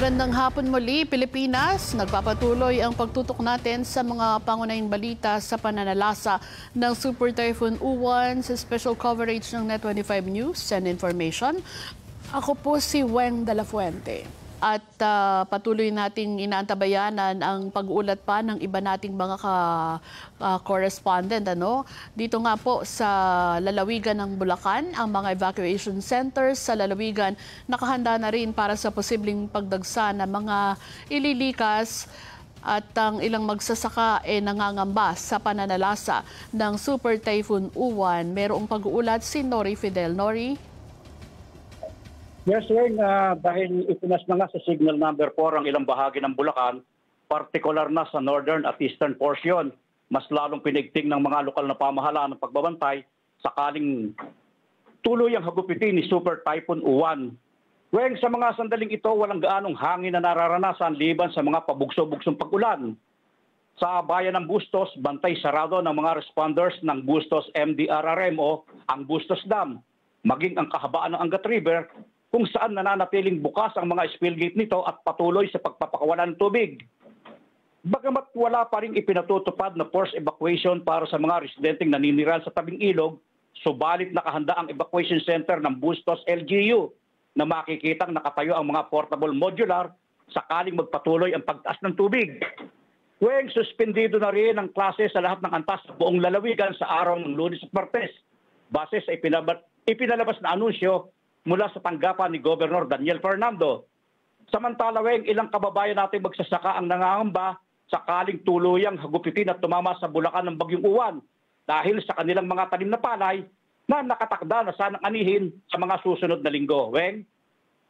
Magandang hapon muli, Pilipinas. Nagpapatuloy ang pagtutok natin sa mga pangunahing balita sa pananalasa ng Super Typhoon Uwan sa special coverage ng Net25 News and Information. Ako po si Weng de la Fuente. At patuloy nating inaantabayanan ang pag-uulat pa ng iba nating mga correspondent. Dito nga po sa lalawigan ng Bulacan, ang mga evacuation centers sa lalawigan nakahanda na rin para sa posibleng pagdagsa ng mga ililikas. At ang ilang magsasaka nangangamba sa pananalasa ng Super Typhoon Uwan. Merong pag-uulat si Nori Fidel. Nori? Yes, Weng, dahil itinas na nga sa signal number 4 ang ilang bahagi ng Bulacan, partikular na sa northern at eastern portion, mas lalong pinigting ng mga lokal na pamahalaan ng pagbabantay sakaling tuluyang hagupitin ni Super Typhoon Uwan. Weng, sa mga sandaling ito, walang gaanong hangin na nararanasan liban sa mga pabugso-bugsong pag-ulan. Sa bayan ng Bustos, bantay sarado ng mga responders ng Bustos MDRRM o ang Bustos Dam, maging ang kahabaan ng Angat River, kung saan nananatiling bukas ang mga spill gate nito at patuloy sa pagpapakawalan ng tubig. Bagamat wala pa rin ipinatutupad na forced evacuation para sa mga residenteng naninirahan sa tabing ilog, subalit nakahanda ang evacuation center ng Bustos LGU na makikitang nakatayo ang mga portable modular sakaling magpatuloy ang pagtaas ng tubig. Weng, suspendido na rin ang klase sa lahat ng antas sa buong lalawigan sa araw ng Lunes at Martes base sa ipinalabas na anunsyo mula sa tanggapan ni Governor Daniel Fernando. Samantala, Weng, ilang kababayan natin magsasaka ang nangangamba sakaling tuluyang hagupitin at tumama sa Bulacan ng Bagyong Uwan dahil sa kanilang mga tanim na palay na nakatakda na sanang anihin sa mga susunod na linggo. Weng?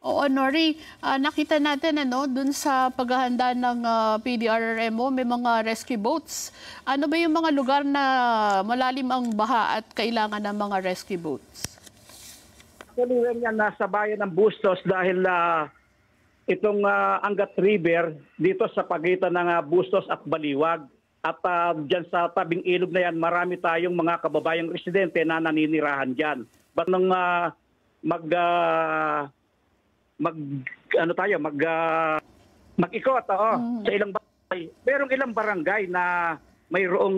Oo, Nori, nakita natin dun sa paghahanda ng PDRRMO, may mga rescue boats. Ano ba yung mga lugar na malalim ang baha at kailangan ng mga rescue boats? Actually, yan nasa bayan ng Bustos dahil itong Angat River dito sa pagitan ng Bustos at Baliwag. At dyan sa tabing ilog na yan, marami tayong mga kababayang residente na naninirahan dyan. But nung mag-ikot sa ilang barangay, merong ilang barangay na mayroong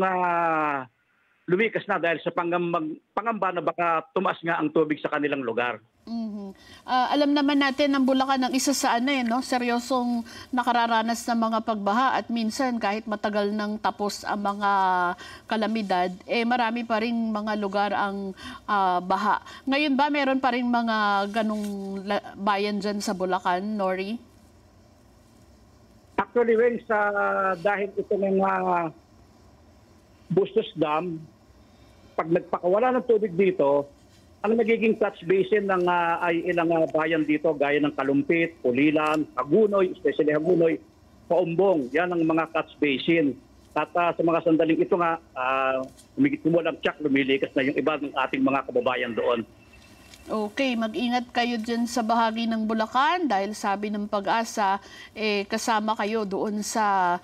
lumikas na dahil sa pangamba na baka tumaas nga ang tubig sa kanilang lugar. Alam naman natin ang Bulacan ang isa sa seryosong nakararanas ng mga pagbaha at minsan kahit matagal nang tapos ang mga kalamidad, marami pa rin mga lugar ang baha. Ngayon ba meron pa rin mga ganong bayan dyan sa Bulacan, Nori? Actually, Weng, dahil ito ng Bustos Dam, pag nagpakawala ng tubig dito, ang nagiging catch basin ay ilang bayan dito gaya ng Kalumpit, Pulilan, Hagunoy, especially Hagunoy, Paumbong. Yan ang mga catch basin. At sa mga sandaling ito nga, walang tiyak, lumilikas na yung iba ng ating mga kababayan doon. Okay, mag-ingat kayo dyan sa bahagi ng Bulacan dahil sabi ng Pag-asa, kasama kayo doon sa,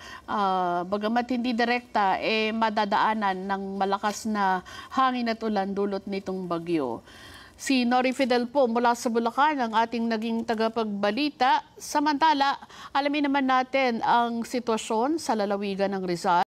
bagamat hindi direkta, madadaanan ng malakas na hangin at ulan dulot nitong bagyo. Si Nori Fidel po mula sa Bulacan, ang ating naging tagapagbalita. Samantala, alamin naman natin ang sitwasyon sa lalawigan ng Rizal.